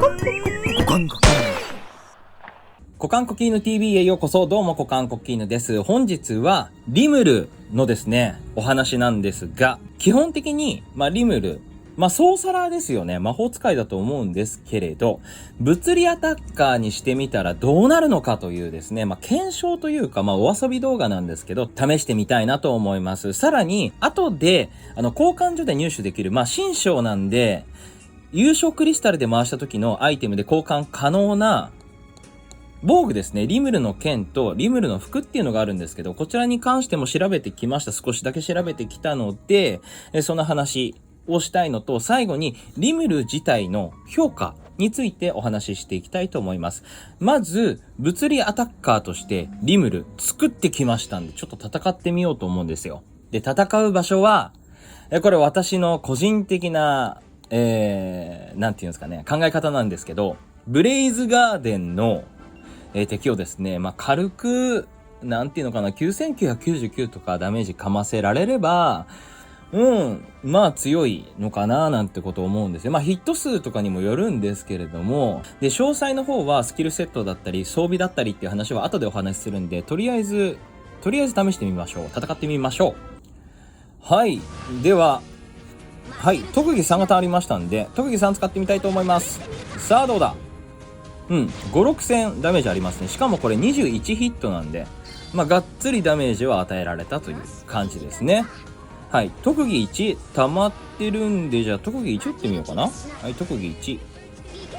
コカンコキーヌ TV へようこそ。どうもコカンコキーヌです。本日はリムルのですねお話なんですが、基本的にリムルソーサラーですよね。魔法使いだと思うんですけれど、物理アタッカーにしてみたらどうなるのかというですね、検証というかお遊び動画なんですけど、試してみたいなと思います。さらに後で交換所で入手できる新章なんで、優勝クリスタルで回した時のアイテムで交換可能な防具ですね。リムルの剣とリムルの服っていうのがあるんですけど、こちらに関しても調べてきました。少しだけ調べてきたので、その話をしたいのと、最後にリムル自体の評価についてお話ししていきたいと思います。まず物理アタッカーとしてリムル作ってきましたんで、ちょっと戦ってみようと思うんですよ。で、戦う場所はこれ私の個人的ななんていうんですかね、考え方なんですけど、ブレイズガーデンの、敵をですね、軽くなんていうのかな、9999とかダメージかませられれば強いのかななんてことを思うんですよ。ヒット数とかにもよるんですけれども、で詳細の方はスキルセットだったり装備だったりっていう話は後でお話しするんで、とりあえず試してみましょう。戦ってみましょう。はい、では特技3型ありましたんで、特技3使ってみたいと思います。さあどうだ。5、6戦ダメージありますね。しかもこれ21ヒットなんで、がっつりダメージを与えられたという感じですね。はい、特技1溜まってるんで、じゃあ特技1打ってみようかな。はい、特技1。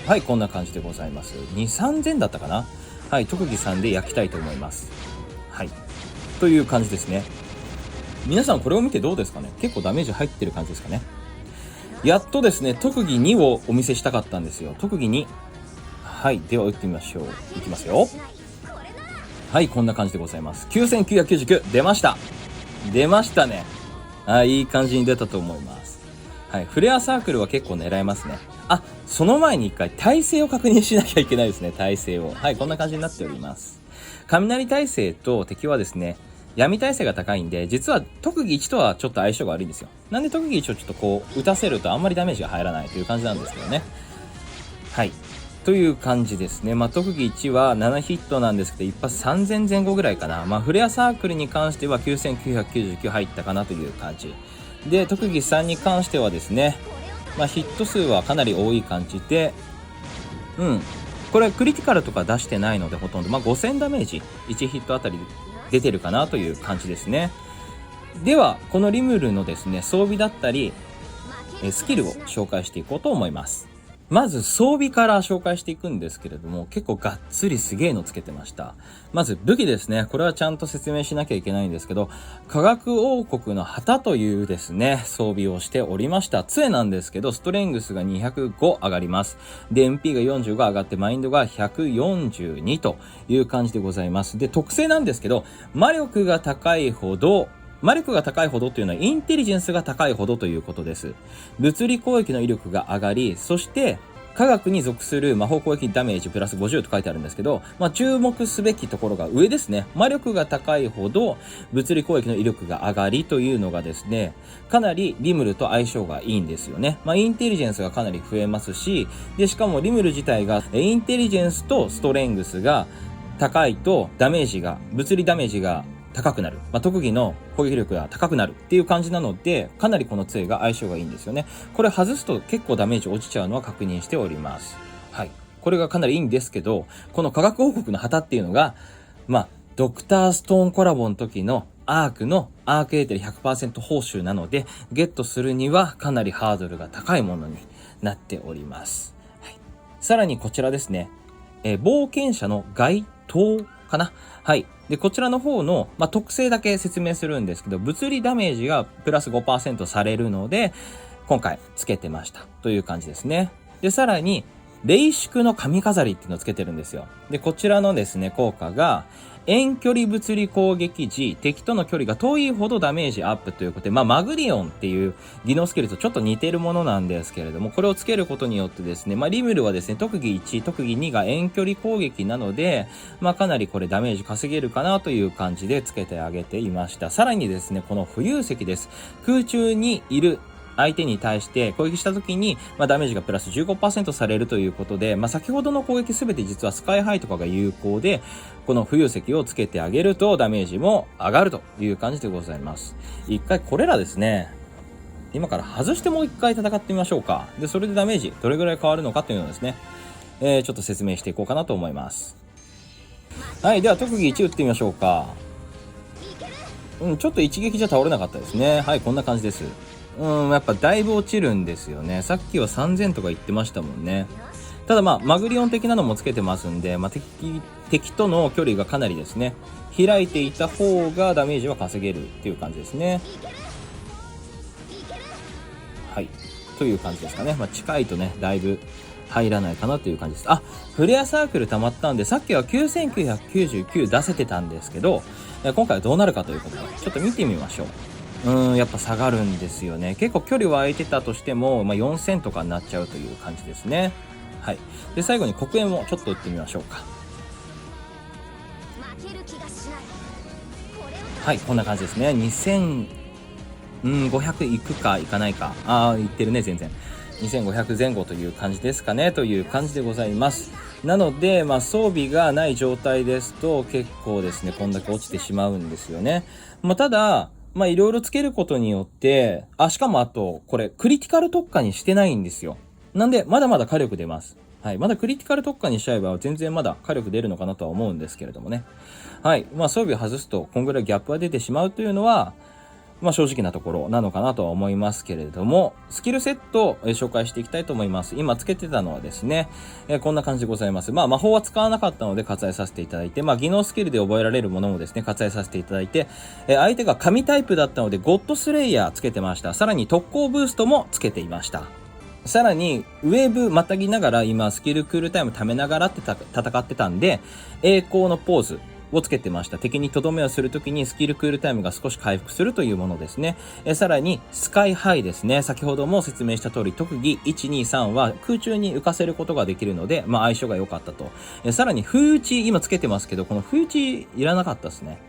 はい、こんな感じでございます。2、3000だったかな。はい、特技3で焼きたいと思います。はい、という感じですね。皆さんこれを見てどうですかね。結構ダメージ入ってる感じですかね。やっとですね、特技2をお見せしたかったんですよ。特技2。はい、では打ってみましょう。いきますよ。はい、こんな感じでございます。9999出ました。出ましたね。いい感じに出たと思います。はい、フレアサークルは結構狙えますね。その前に一回耐性を確認しなきゃいけないですね。耐性を。はい、こんな感じになっております。雷耐性と敵はですね、闇耐性が高いんで、実は特技1とはちょっと相性が悪いんですよ。なんで特技1をちょっとこう打たせるとあんまりダメージが入らないという感じなんですけどね。はい、という感じですね。特技1は7ヒットなんですけど、一発3000前後ぐらいかな。フレアサークルに関しては9999入ったかなという感じで、特技3に関してはですね、ヒット数はかなり多い感じで、これクリティカルとか出してないので、ほとんど5000ダメージ1ヒットあたり出てるかなという感じですね。ではこのリムルのですね、装備だったりスキルを紹介していこうと思います。まず装備から紹介していくんですけれども、結構がっつりすげえのつけてました。まず武器ですね。これはちゃんと説明しなきゃいけないんですけど、科学王国の旗というですね装備をしておりました。杖なんですけど、ストレングスが205上がります。で MP が45上がって、マインドが142という感じでございます。で特性なんですけど、魔力が高いほどというのはインテリジェンスが高いほどということです。物理攻撃の威力が上がり、そして科学に属する魔法攻撃ダメージプラス50と書いてあるんですけど、注目すべきところが上ですね。魔力が高いほど物理攻撃の威力が上がりというのがですね、かなりリムルと相性がいいんですよね。インテリジェンスがかなり増えますし、でしかもリムル自体がインテリジェンスとストレングスが高いと物理ダメージが高くなる、特技の攻撃力が高くなるっていう感じなので、かなりこの杖が相性がいいんですよね。これ外すと結構ダメージ落ちちゃうのは確認しております。はい、これがかなりいいんですけど、この科学王国の旗っていうのがドクターストーンコラボの時のアークのアークエーテル 100% 報酬なので、ゲットするにはかなりハードルが高いものになっております。はい、さらにこちらですね、冒険者の街灯かな。はい。で、こちらの方の、特性だけ説明するんですけど、物理ダメージがプラス 5% されるので、今回つけてましたという感じですね。で、さらに霊縮の髪飾りっていうのをつけてるんですよ。で、こちらのですね、効果が遠距離物理攻撃時、敵との距離が遠いほどダメージアップということで、マグリオンっていう技能スキルとちょっと似てるものなんですけれども、これをつけることによってですね、リムルはですね、特技1、特技2が遠距離攻撃なので、かなりこれダメージ稼げるかなという感じでつけてあげていました。さらにですね、この浮遊石です。空中にいる相手に対して攻撃した時に、ダメージがプラス 15% されるということで、先ほどの攻撃すべて実はスカイハイとかが有効で、この浮遊石をつけてあげるとダメージも上がるという感じでございます。一回これらですね、今から外してもう一回戦ってみましょうか。で、それでダメージどれぐらい変わるのかというのをですね、ちょっと説明していこうかなと思います。はい、では特技1打ってみましょうか。ちょっと一撃じゃ倒れなかったですね。はい、こんな感じです。やっぱだいぶ落ちるんですよね。さっきは3000とか言ってましたもんね。ただマグリオン的なのもつけてますんで、敵との距離がかなりですね、開いていた方がダメージは稼げるっていう感じですね。はい。という感じですかね。近いとね、だいぶ入らないかなという感じです。フレアサークル溜まったんで、さっきは9999出せてたんですけど、今回はどうなるかということで、ちょっと見てみましょう。やっぱ下がるんですよね。結構距離は空いてたとしても、4000とかになっちゃうという感じですね。はい。で、最後に黒煙もちょっと打ってみましょうか。はい、こんな感じですね。500いくかいかないか。いってるね、全然。2500前後という感じですかね、という感じでございます。なので、装備がない状態ですと、結構ですね、こんだけ落ちてしまうんですよね。ただ、いろいろつけることによって、しかもあと、これ、クリティカル特化にしてないんですよ。なんで、まだまだ火力出ます。はい。まだクリティカル特化にしちゃえば、全然まだ火力出るのかなとは思うんですけれどもね。はい。装備を外すと、こんぐらいギャップが出てしまうというのは、正直なところなのかなとは思いますけれども、スキルセットを紹介していきたいと思います。今つけてたのはですね、こんな感じでございます。魔法は使わなかったので割愛させていただいて、技能スキルで覚えられるものもですね、割愛させていただいて、相手が神タイプだったので、ゴッドスレイヤーつけてました。さらに特攻ブーストもつけていました。さらに、ウェーブまたぎながら、今、スキルクールタイム貯めながらって戦ってたんで、栄光のポーズをつけてました。敵にとどめをするときにスキルクールタイムが少し回復するというものですね。さらに、スカイハイですね。先ほども説明した通り、特技1、2、3は空中に浮かせることができるので、相性が良かったと。さらに、不打ち、今つけてますけど、この不打ちいらなかったですね。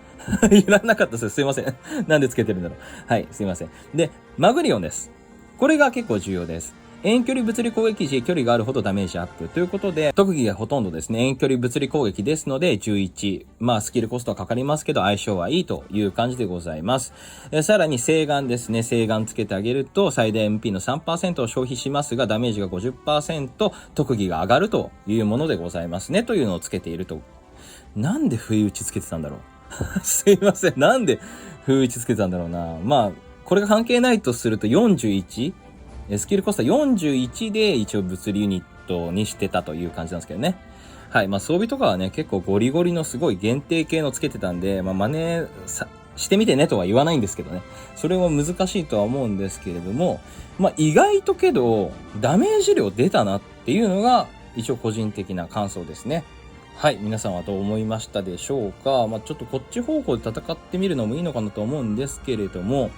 いらなかったです。すいません。なんでつけてるんだろう。はい、すいません。で、マグリオンです。これが結構重要です。遠距離物理攻撃時、距離があるほどダメージアップということで、特技がほとんどですね、遠距離物理攻撃ですので、11。スキルコストはかかりますけど、相性はいいという感じでございます。さらに、聖眼ですね。聖眼つけてあげると、最大 MP の 3% を消費しますが、ダメージが 50%、特技が上がるというものでございますね。というのをつけていると。なんで不意打ちつけてたんだろう。すいません。なんで不意打ちつけてたんだろうな。これが関係ないとすると 41？スキルコスト41で一応物理ユニットにしてたという感じなんですけどね。はい。装備とかはね、結構ゴリゴリのすごい限定系のつけてたんで、真似してみてねとは言わないんですけどね。それは難しいとは思うんですけれども、意外とけど、ダメージ量出たなっていうのが、一応個人的な感想ですね。はい。皆さんはどう思いましたでしょうか。ちょっとこっち方向で戦ってみるのもいいのかなと思うんですけれども、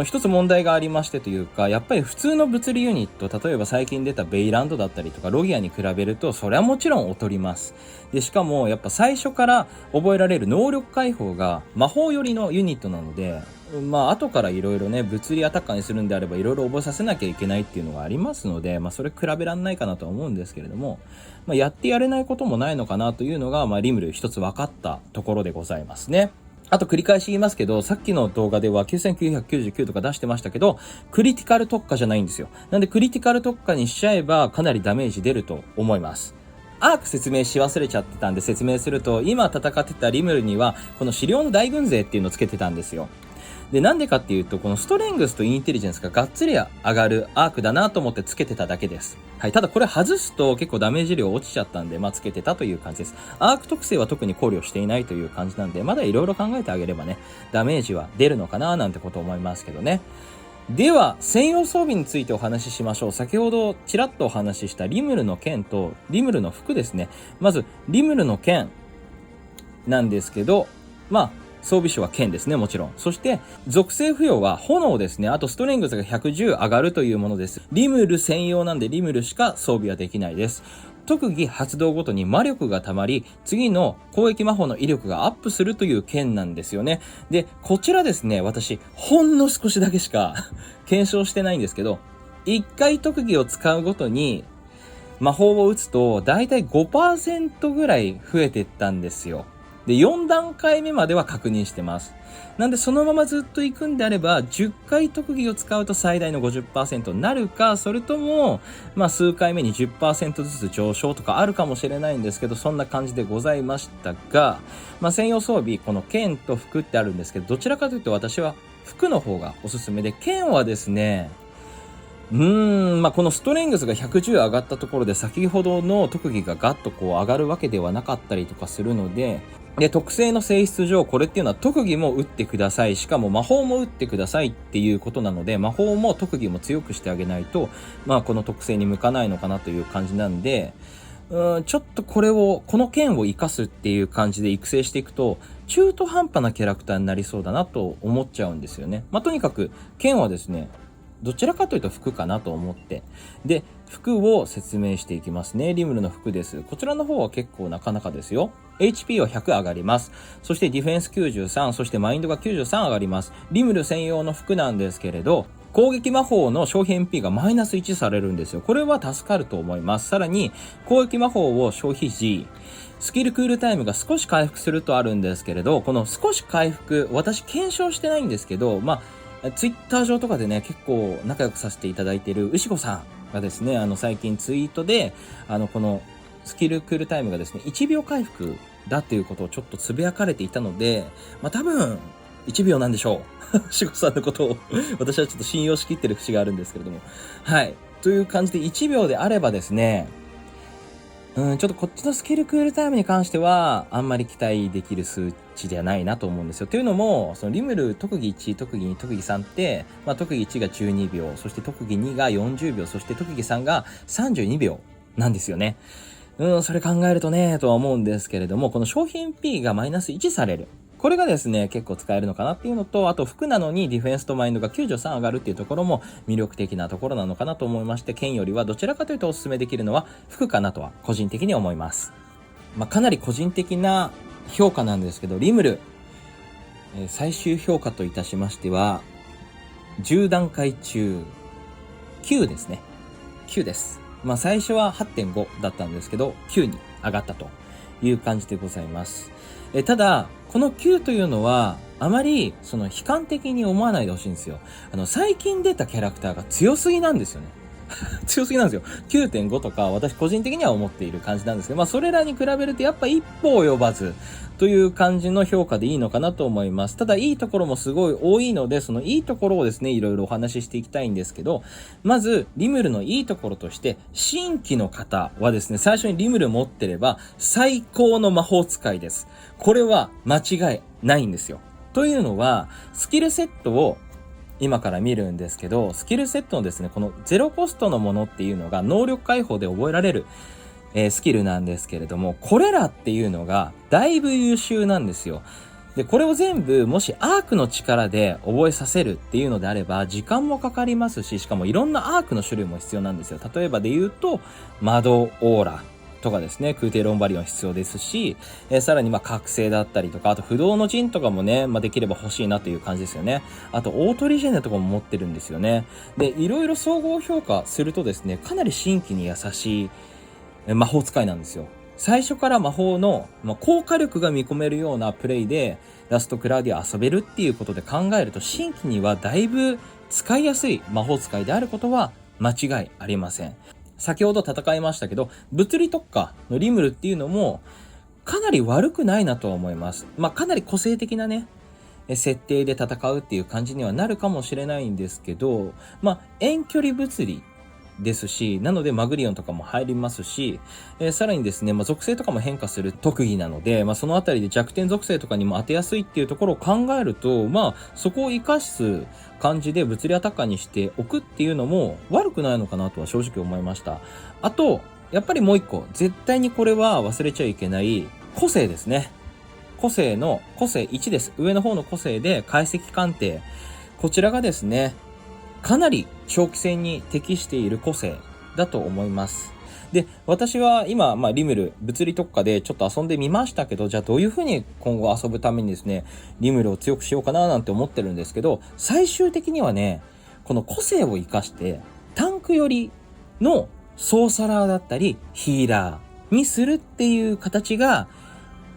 一つ問題がありましてというか、やっぱり普通の物理ユニット、例えば最近出たベイランドだったりとかロギアに比べると、それはもちろん劣ります。で、しかもやっぱ最初から覚えられる能力解放が魔法寄りのユニットなので、後からいろいろね、物理アタッカーにするんであればいろいろ覚えさせなきゃいけないっていうのがありますので、それ比べらんないかなとは思うんですけれども、やってやれないこともないのかなというのが、リムル一つ分かったところでございますね。あと繰り返し言いますけど、さっきの動画では9999とか出してましたけど、クリティカル特化じゃないんですよ。なんでクリティカル特化にしちゃえばかなりダメージ出ると思います。アーク説明し忘れちゃってたんで説明すると、今戦ってたリムルにはこの資料の大軍勢っていうのをつけてたんですよ。で、なんでかっていうと、このストレングスとインテリジェンスががっつり上がるアークだなと思ってつけてただけです。はい。ただこれ外すと結構ダメージ量落ちちゃったんで、つけてたという感じです。アーク特性は特に考慮していないという感じなんで、まだいろいろ考えてあげればね、ダメージは出るのかななんてこと思いますけどね。では、専用装備についてお話ししましょう。先ほどちらっとお話ししたリムルの剣とリムルの服ですね。まず、リムルの剣なんですけど、装備書は剣ですね、もちろん。そして、属性付与は炎ですね。あとストレングスが110上がるというものです。リムル専用なんでリムルしか装備はできないです。特技発動ごとに魔力が溜まり、次の攻撃魔法の威力がアップするという剣なんですよね。で、こちらですね、私、ほんの少しだけしか検証してないんですけど、1回特技を使うごとに魔法を打つと、だいたい 5% ぐらい増えてったんですよ。で、4段階目までは確認してます。なんでそのままずっと行くんであれば、10回特技を使うと最大の 50% になるか、それとも、数回目に 10% ずつ上昇とかあるかもしれないんですけど、そんな感じでございましたが、専用装備、この剣と服ってあるんですけど、どちらかというと私は服の方がおすすめで、剣はですね、このストレングスが110上がったところで先ほどの特技がガッと上がるわけではなかったりとかするので、特性の性質上これっていうのは特技も打ってください、しかも魔法も打ってくださいっていうことなので、魔法も特技も強くしてあげないと、この特性に向かないのかなという感じなんで、ちょっとこの剣を活かすっていう感じで育成していくと、中途半端なキャラクターになりそうだなと思っちゃうんですよね。とにかく剣はですね、どちらかというと服かなと思って。で、服を説明していきますね。リムルの服です。こちらの方は結構なかなかですよ。HP は100上がります。そしてディフェンス93、そしてマインドが93上がります。リムル専用の服なんですけれど、攻撃魔法の消費 MP がマイナス1されるんですよ。これは助かると思います。さらに、攻撃魔法を消費時、スキルクールタイムが少し回復するとあるんですけれど、この少し回復、私検証してないんですけど、ツイッター上とかでね、結構仲良くさせていただいている牛子さんがですね、最近ツイートで、このスキルクールタイムがですね、1秒回復だっていうことをちょっとつぶやかれていたので、多分、1秒なんでしょう。牛子さんのことを私はちょっと信用しきってる節があるんですけれども。はい。という感じで1秒であればですね、ちょっとこっちのスキルクールタイムに関しては、あんまり期待できる数値ではないなと思うんですよ。というのも、そのリムル特技1、特技2、特技3って、特技1が12秒、そして特技2が40秒、そして特技3が32秒なんですよね。それ考えるとね、とは思うんですけれども、この商品 P がマイナス1される。これがですね、結構使えるのかなっていうのと、あと服なのにディフェンスとマインドが93上がるっていうところも魅力的なところなのかなと思いまして、剣よりはどちらかというとお勧めできるのは服かなとは個人的に思います。かなり個人的な評価なんですけど、リムル、最終評価といたしましては、10段階中9ですね。9です。最初は 8.5 だったんですけど、9に上がったという感じでございます。ただ、この9というのは、あまり、悲観的に思わないでほしいんですよ。最近出たキャラクターが強すぎなんですよね。強すぎなんですよ。9.5 とか、私個人的には思っている感じなんですけど、それらに比べるとやっぱ一歩及ばず、という感じの評価でいいのかなと思います。ただ、いいところもすごい多いので、そのいいところをですね、いろいろお話ししていきたいんですけど、まず、リムルのいいところとして、新規の方はですね、最初にリムル持ってれば、最高の魔法使いです。これは間違いないんですよ。というのは、スキルセットを今から見るんですけど、スキルセットのですね、このゼロコストのものっていうのが能力解放で覚えられる、スキルなんですけれども、これらっていうのがだいぶ優秀なんですよ。で、これを全部もしアークの力で覚えさせるっていうのであれば、時間もかかりますし、しかもいろんなアークの種類も必要なんですよ。例えばで言うと、窓オーラとかですね、空挺ロンバリオン必要ですし、さらに覚醒だったりとか、あと不動の陣とかもね、できれば欲しいなという感じですよね。あとオートリジェネとかも持ってるんですよね。で、いろいろ総合評価するとですね、かなり新規に優しい魔法使いなんですよ。最初から魔法の、効果力が見込めるようなプレイでラストクラウディア遊べるっていうことで考えると、新規にはだいぶ使いやすい魔法使いであることは間違いありません。先ほど戦いましたけど、物理特化のリムルっていうのもかなり悪くないなとは思います。かなり個性的なね、設定で戦うっていう感じにはなるかもしれないんですけど、遠距離物理ですし、なのでマグリオンとかも入りますし、さらにですね、属性とかも変化する特技なので、そのあたりで弱点属性とかにも当てやすいっていうところを考えると、そこを活かす感じで物理アタッカーにしておくっていうのも悪くないのかなとは正直思いました。あと、やっぱりもう一個、絶対にこれは忘れちゃいけない個性ですね。個性1です。上の方の個性で解析鑑定。こちらがですね、かなり長期戦に適している個性だと思います。で、私は今、リムル、物理特化でちょっと遊んでみましたけど、じゃあどういうふうに今後遊ぶためにですね、リムルを強くしようかななんて思ってるんですけど、最終的にはね、この個性を生かして、タンク寄りのソーサラーだったり、ヒーラーにするっていう形が、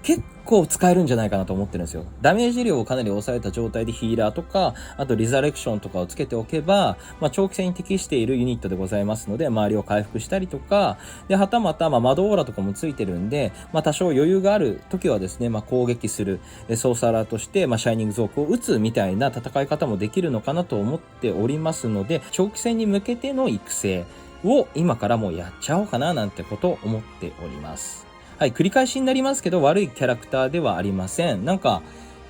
結構使えるんじゃないかなと思ってるんですよ。ダメージ量をかなり抑えた状態でヒーラーとか、あとリザレクションとかをつけておけば、長期戦に適しているユニットでございますので、周りを回復したりとか、で、はたまた、窓オーラとかもついてるんで、多少余裕がある時はですね、攻撃する、ソーサラーとして、シャイニングゾークを打つみたいな戦い方もできるのかなと思っておりますので、長期戦に向けての育成を今からもうやっちゃおうかななんてことを思っております。はい、繰り返しになりますけど、悪いキャラクターではありません。なんか、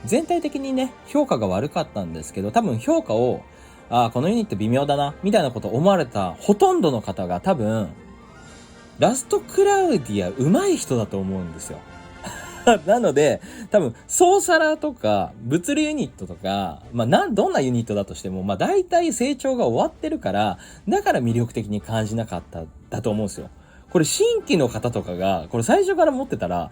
全体的にね、評価が悪かったんですけど、多分評価を、このユニット微妙だな、みたいなことを思われたほとんどの方が多分、ラストクラウディア上手い人だと思うんですよ。なので、多分、ソーサラーとか、物理ユニットとか、どんなユニットだとしても、大体成長が終わってるから、だから魅力的に感じなかっただと思うんですよ。これ新規の方とかが、これ最初から持ってたら、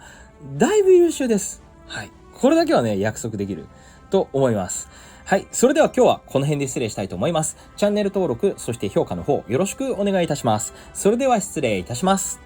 だいぶ優秀です。はい。これだけはね、約束できると思います。はい。それでは今日はこの辺で失礼したいと思います。チャンネル登録、そして評価の方よろしくお願いいたします。それでは失礼いたします。